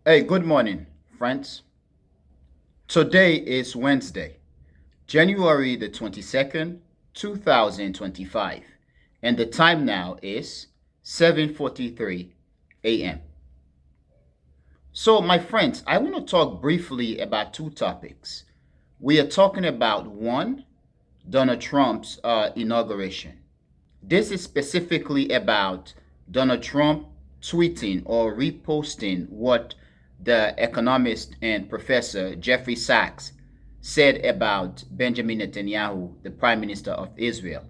Hey, good morning, friends. Today is Wednesday, January the 22nd, 2025, and the time now is 7:43 a.m. So, my friends, I want to talk briefly about two topics. We are talking about one, Donald Trump's inauguration. This is specifically about Donald Trump tweeting or reposting what the economist and professor Jeffrey Sachs said about Benjamin Netanyahu, the Prime Minister of Israel.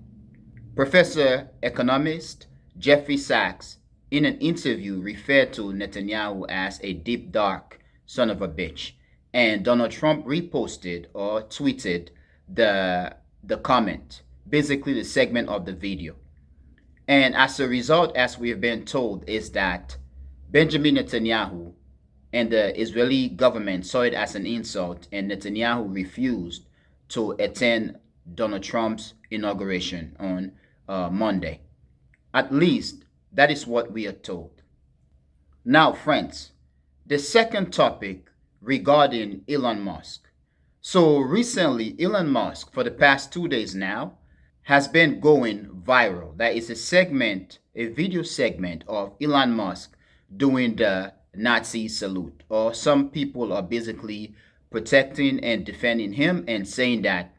Professor economist Jeffrey Sachs, in an interview, referred to Netanyahu as a deep, dark son of a bitch, and Donald Trump reposted or tweeted the comment, basically the segment of the video. And as a result, as we have been told, is that Benjamin Netanyahu and the Israeli government saw it as an insult, and Netanyahu refused to attend Donald Trump's inauguration on Monday. At least that is what we are told. Now, friends, the second topic regarding Elon Musk. So recently, Elon Musk, for the past 2 days now, has been going viral. That is a segment, a video segment of Elon Musk doing the Nazi salute. Or some people are basically protecting and defending him and saying that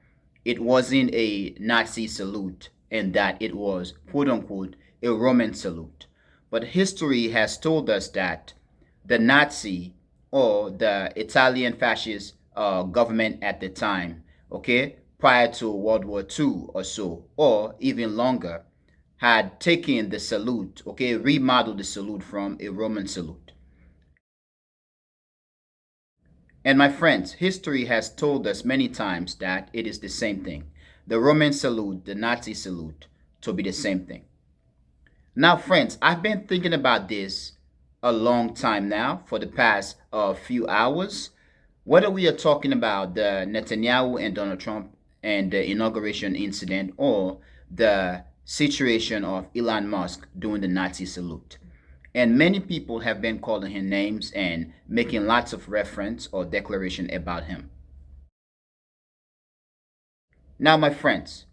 it wasn't a Nazi salute and that it was, quote unquote, a Roman salute. But history has told us that the Nazi or the Italian fascist government at the time, okay, prior to World War II or so, or even longer, had taken the salute, okay, remodeled the salute from a Roman salute. And my friends, history has told us many times that it is the same thing. The Roman salute, the Nazi salute, to be the same thing. Now, friends, I've been thinking about this a long time now for the past few hours. Whether we are talking about the Netanyahu and Donald Trump and the inauguration incident or the situation of Elon Musk doing the Nazi salute. And many people have been calling him names and making lots of reference or declaration about him. Now, my friends,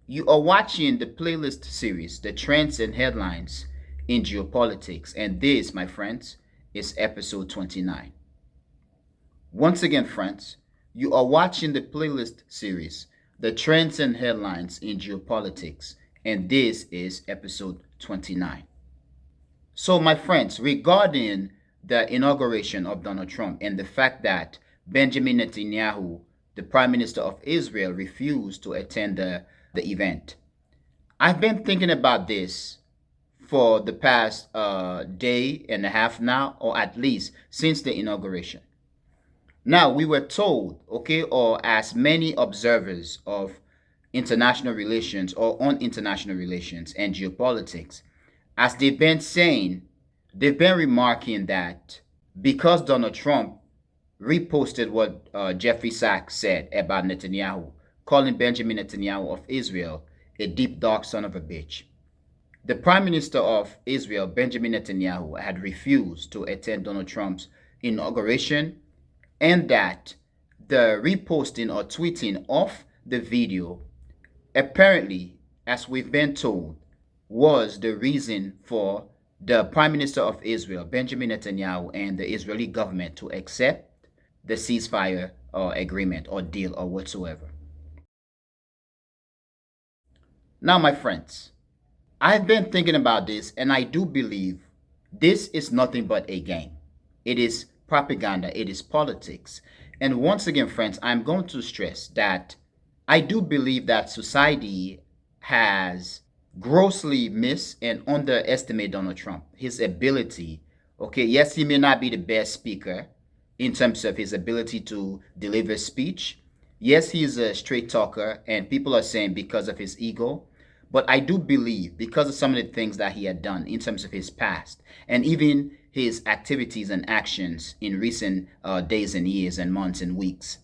you are watching the playlist series, The Trends and Headlines in Geopolitics. And this, my friends, is episode 29. Once again, friends, you are watching the playlist series, The Trends and Headlines in Geopolitics. And this is episode 29. So, my friends, regarding the inauguration of Donald Trump and the fact that Benjamin Netanyahu, the Prime Minister of Israel, refused to attend the event, I've been thinking about this for the past day and a half now, or at least since the inauguration. Now, we were told, okay, or as many observers of international relations or on international relations and geopolitics, as they've been saying, they've been remarking that because Donald Trump reposted what Jeffrey Sachs said about Netanyahu, calling Benjamin Netanyahu of Israel a deep, dark son of a bitch. The Prime Minister of Israel, Benjamin Netanyahu, had refused to attend Donald Trump's inauguration, and that the reposting or tweeting of the video apparently, as we've been told, was the reason for the Prime Minister of Israel, Benjamin Netanyahu, and the Israeli government to accept the ceasefire or agreement or deal or whatsoever. Now, my friends, I've been thinking about this and I do believe this is nothing but a game. It is propaganda, it is politics. And once again, friends, I'm going to stress that I do believe that society has grossly missed and underestimated Donald Trump, his ability. Okay, yes, he may not be the best speaker in terms of his ability to deliver speech. Yes, he's a straight talker, and people are saying because of his ego. But I do believe because of some of the things that he had done in terms of his past and even his activities and actions in recent days and years and months and weeks,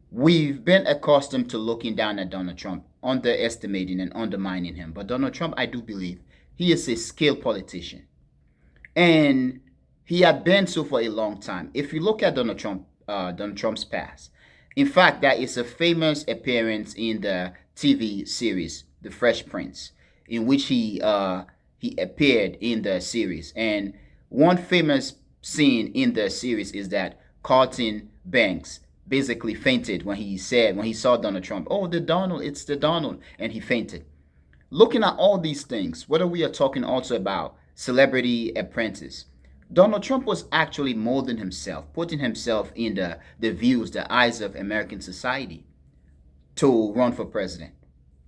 we've been accustomed to looking down at Donald Trump, underestimating and undermining him. But Donald Trump, I do believe he is a skilled politician. And He had been so for a long time. If you look at Donald Trump's past, in fact, there is a famous appearance in the TV series The Fresh Prince, in which he appeared in the series. And one famous scene in the series is that Carlton Banks basically fainted when he saw Donald Trump, "Oh, the Donald, it's the Donald," and he fainted. Looking at all these things, whether we are talking also about Celebrity Apprentice, Donald Trump was actually molding himself, putting himself in the views, the eyes of American society to run for president.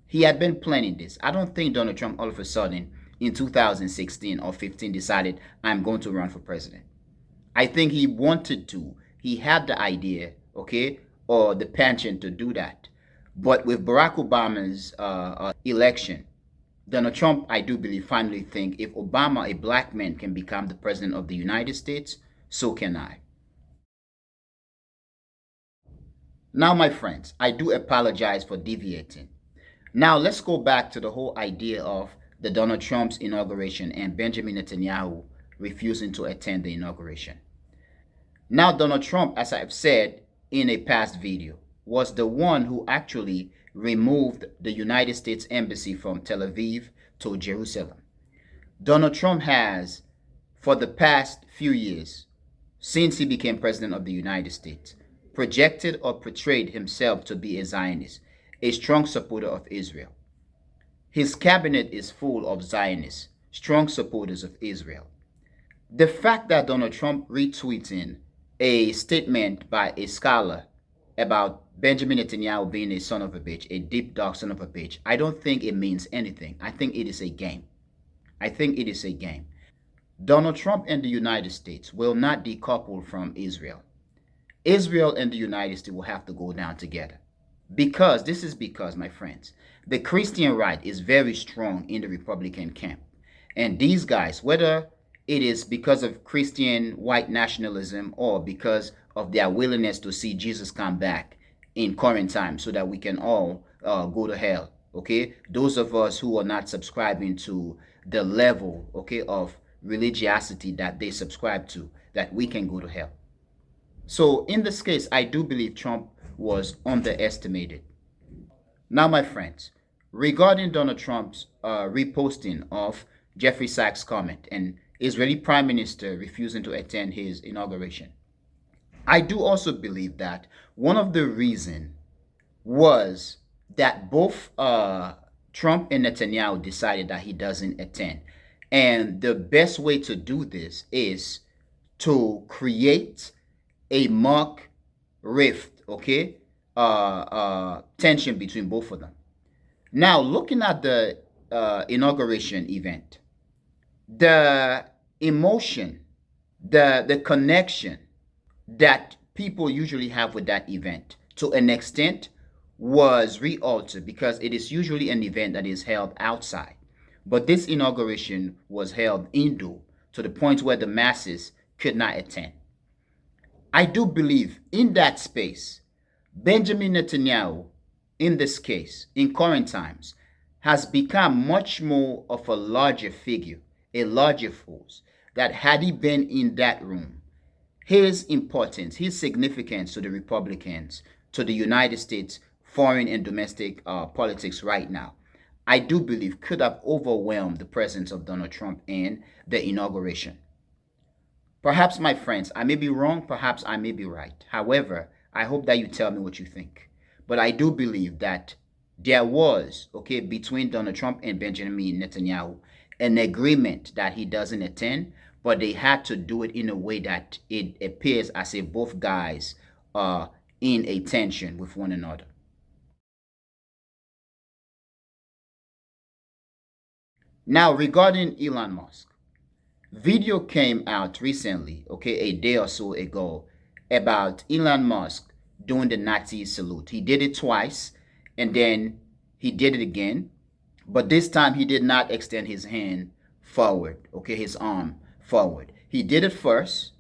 He had been planning this. I don't think Donald Trump all of a sudden in 2016 or 15 decided, "I'm going to run for president." I think he wanted to. He had the idea, okay, or the penchant to do that. But with Barack Obama's election, Donald Trump, I do believe, finally think if Obama, a black man, can become the president of the United States, so can I. Now, my friends, I do apologize for deviating. Now, let's go back to the whole idea of the Donald Trump's inauguration and Benjamin Netanyahu refusing to attend the inauguration. Now, Donald Trump, as I've said in a past video, was the one who actually removed the United States Embassy from Tel Aviv to Jerusalem. Donald Trump has, for the past few years, since he became president of the United States, projected or portrayed himself to be a Zionist, a strong supporter of Israel. His cabinet is full of Zionists, strong supporters of Israel. The fact that Donald Trump retweeting a statement by a scholar about Benjamin Netanyahu being a son of a bitch, a deep dark son of a bitch, I don't think it means anything. I think it is a game. I think it is a game. Donald Trump and the United States will not decouple from Israel. Israel and the United States will have to go down together. Because, my friends, the Christian right is very strong in the Republican camp. And these guys, whether it is because of Christian white nationalism or because of their willingness to see Jesus come back in current times so that we can all go to hell, okay? Those of us who are not subscribing to the level, okay, of religiosity that they subscribe to, that we can go to hell. So in this case, I do believe Trump was underestimated. Now, my friends, regarding Donald Trump's reposting of Jeffrey Sachs' comment and Israeli Prime Minister refusing to attend his inauguration, I do also believe that one of the reasons was that both Trump and Netanyahu decided that he doesn't attend. And the best way to do this is to create a mock rift, okay? Tension between both of them. Now, looking at the inauguration event, the emotion, the connection that people usually have with that event to an extent was re-altered because it is usually an event that is held outside. But this inauguration was held indoor to the point where the masses could not attend. I do believe in that space, Benjamin Netanyahu, in this case, in current times, has become much more of a larger figure, a larger force, that had he been in that room, his importance, his significance to the Republicans, to the United States foreign and domestic politics right now, I do believe could have overwhelmed the presence of Donald Trump in the inauguration. Perhaps, my friends, I may be wrong, perhaps I may be right. However, I hope that you tell me what you think. But I do believe that there was, okay, between Donald Trump and Benjamin Netanyahu, an agreement that he doesn't attend, but they had to do it in a way that it appears as if both guys are in a tension with one another. Now, regarding Elon Musk, video came out recently, okay, a day or so ago, about Elon Musk doing the Nazi salute. He did it twice, and then he did it again, but this time he did not extend his hand forward, okay, his arm forward. He did it first,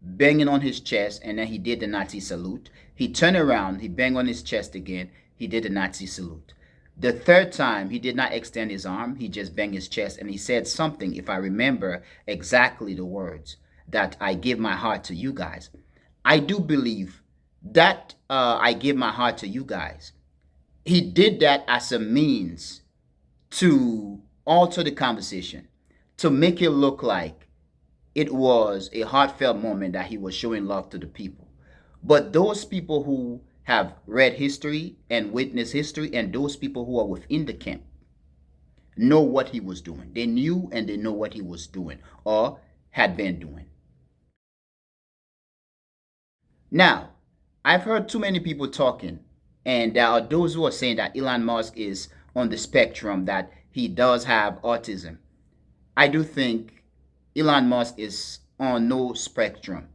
banging on his chest, and then he did the Nazi salute. He turned around, he banged on his chest again, he did the Nazi salute. The third time, he did not extend his arm, he just banged his chest, and he said something, if I remember exactly the words. that I give my heart to you guys. I do believe that I give my heart to you guys. He did that as a means to alter the conversation, to make it look like it was a heartfelt moment that he was showing love to the people. But those people who have read history and witnessed history, and those people who are within the camp, know what he was doing. They knew and they know what he was doing or had been doing. Now, I've heard too many people talking, and there are those who are saying that Elon Musk is on the spectrum, that he does have autism. I do think Elon Musk is on no spectrum.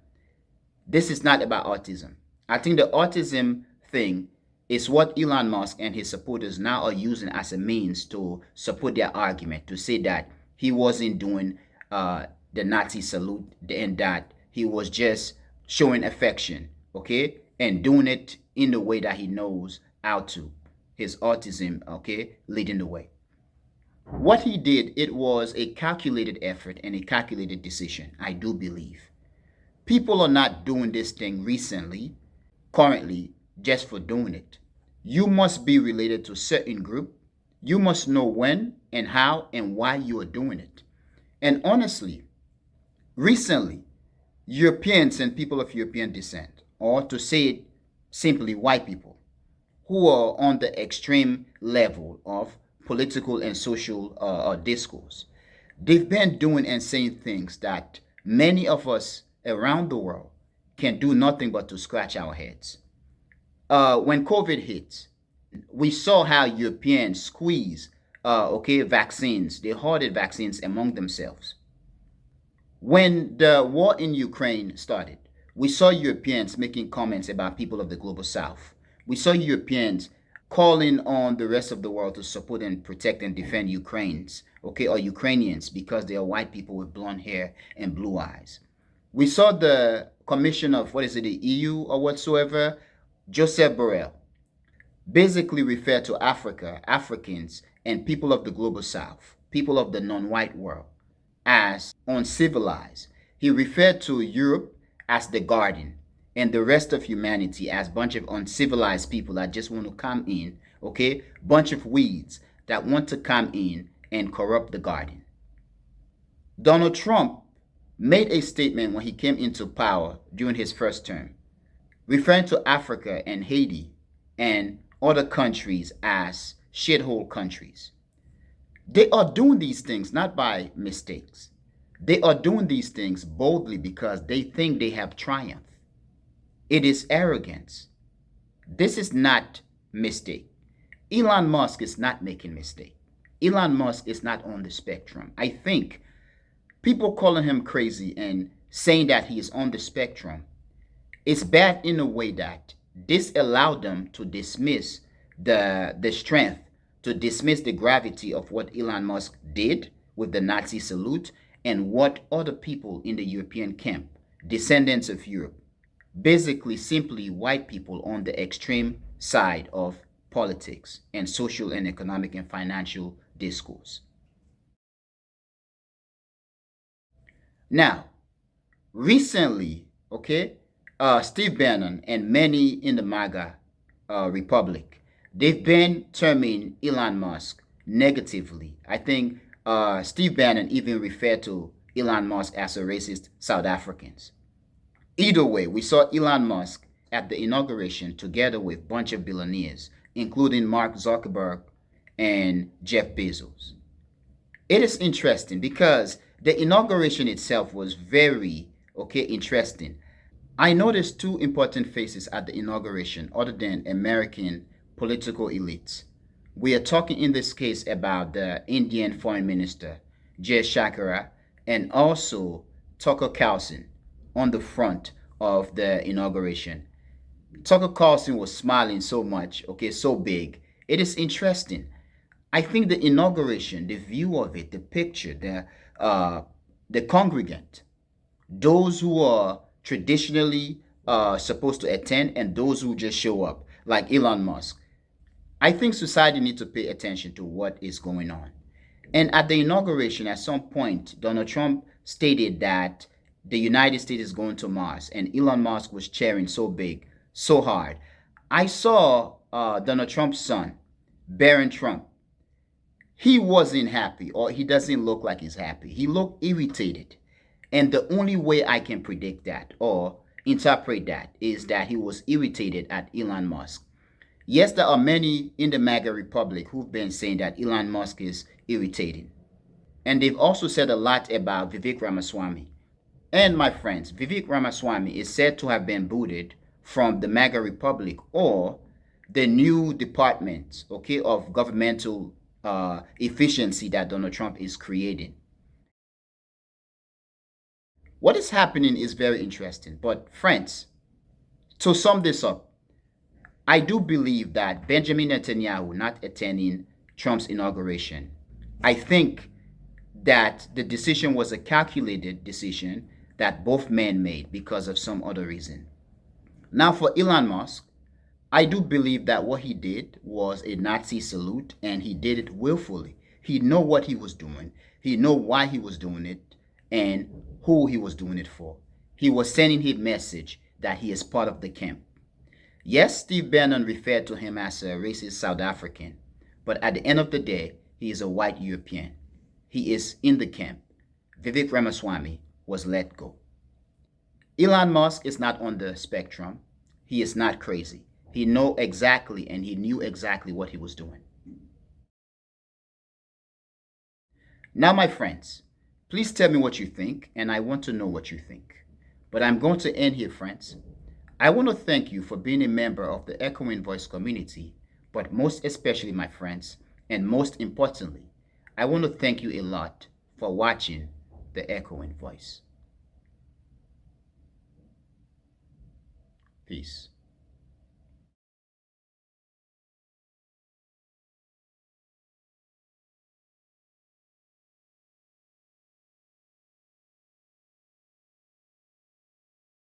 This is not about autism. I think the autism thing is what Elon Musk and his supporters now are using as a means to support their argument, to say that he wasn't doing the Nazi salute and that he was just showing affection, okay, and doing it in the way that he knows how to. His autism, okay, leading the way. What he did, it was a calculated effort and a calculated decision, I do believe. People are not doing this thing recently, currently, just for doing it. You must be related to a certain group. You must know when and how and why you are doing it. And honestly, recently, Europeans and people of European descent, or to say it simply, white people, who are on the extreme level of political and social discourse, they've been doing and saying things that many of us around the world can do nothing but to scratch our heads. When COVID hit, we saw how Europeans squeeze, vaccines. They hoarded vaccines among themselves. When the war in Ukraine started, we saw Europeans making comments about people of the global south. We saw Europeans calling on the rest of the world to support and protect and defend Ukrainians, or Ukrainians, because they are white people with blonde hair and blue eyes. We saw the commission of, the EU or whatsoever, Joseph Borrell, basically refer to Africa, Africans, and people of the global south, people of the non-white world, as uncivilized. He referred to Europe as the garden and the rest of humanity as a bunch of uncivilized people that just want to come in, bunch of weeds that want to come in and corrupt the garden. Donald Trump made a statement when he came into power during his first term, referring to Africa and Haiti and other countries as shithole countries. They are doing these things not by mistakes. They are doing these things boldly because they think they have triumph. It is arrogance. This is not mistake. Elon Musk is not making mistake. Elon Musk is not on the spectrum. I think people calling him crazy and saying that he is on the spectrum is bad in a way that this allowed them to dismiss the strength, to dismiss the gravity of what Elon Musk did with the Nazi salute and what other people in the European camp, descendants of Europe, basically simply white people on the extreme side of politics and social and economic and financial discourse. Now, recently, Steve Bannon and many in the MAGA Republic, they've been terming Elon Musk negatively. I think Steve Bannon even referred to Elon Musk as a racist South Africans. Either way, we saw Elon Musk at the inauguration together with a bunch of billionaires, including Mark Zuckerberg and Jeff Bezos. It is interesting because the inauguration itself was very, interesting. I noticed two important faces at the inauguration other than American political elites. We are talking in this case about the Indian Foreign Minister, Jay and also Tucker Carlson on the front of the inauguration. Tucker Carlson was smiling so much, so big. It is interesting. I think the inauguration, the view of it, the picture, the congregant, those who are traditionally supposed to attend and those who just show up, like Elon Musk. I think society needs to pay attention to what is going on. And at the inauguration, at some point, Donald Trump stated that the United States is going to Mars, and Elon Musk was cheering so big, so hard. I saw Donald Trump's son, Barron Trump. He wasn't happy, or he doesn't look like he's happy. He looked irritated. And the only way I can predict that or interpret that is that he was irritated at Elon Musk. Yes, there are many in the MAGA Republic who've been saying that Elon Musk is irritating. And they've also said a lot about Vivek Ramaswamy. And my friends, Vivek Ramaswamy is said to have been booted from the MAGA Republic or the new department, okay, of governmental efficiency that Donald Trump is creating. What is happening is very interesting. But friends, to sum this up, I do believe that Benjamin Netanyahu not attending Trump's inauguration, I think that the decision was a calculated decision that both men made because of some other reason. Now for Elon Musk, I do believe that what he did was a Nazi salute, and he did it willfully. He knew what he was doing. He knew why he was doing it and who he was doing it for. He was sending his message that he is part of the camp. Yes, Steve Bannon referred to him as a racist South African, but at the end of the day, he is a white European. He is in the camp. Vivek Ramaswamy was let go. Elon Musk is not on the spectrum. He is not crazy. He knew exactly, and he knew exactly what he was doing. Now, my friends, please tell me what you think, and I want to know what you think. But I'm going to end here, friends. I want to thank you for being a member of the Echoing Voice community, but most especially, my friends, and most importantly, I want to thank you a lot for watching the Echoing Voice. Peace.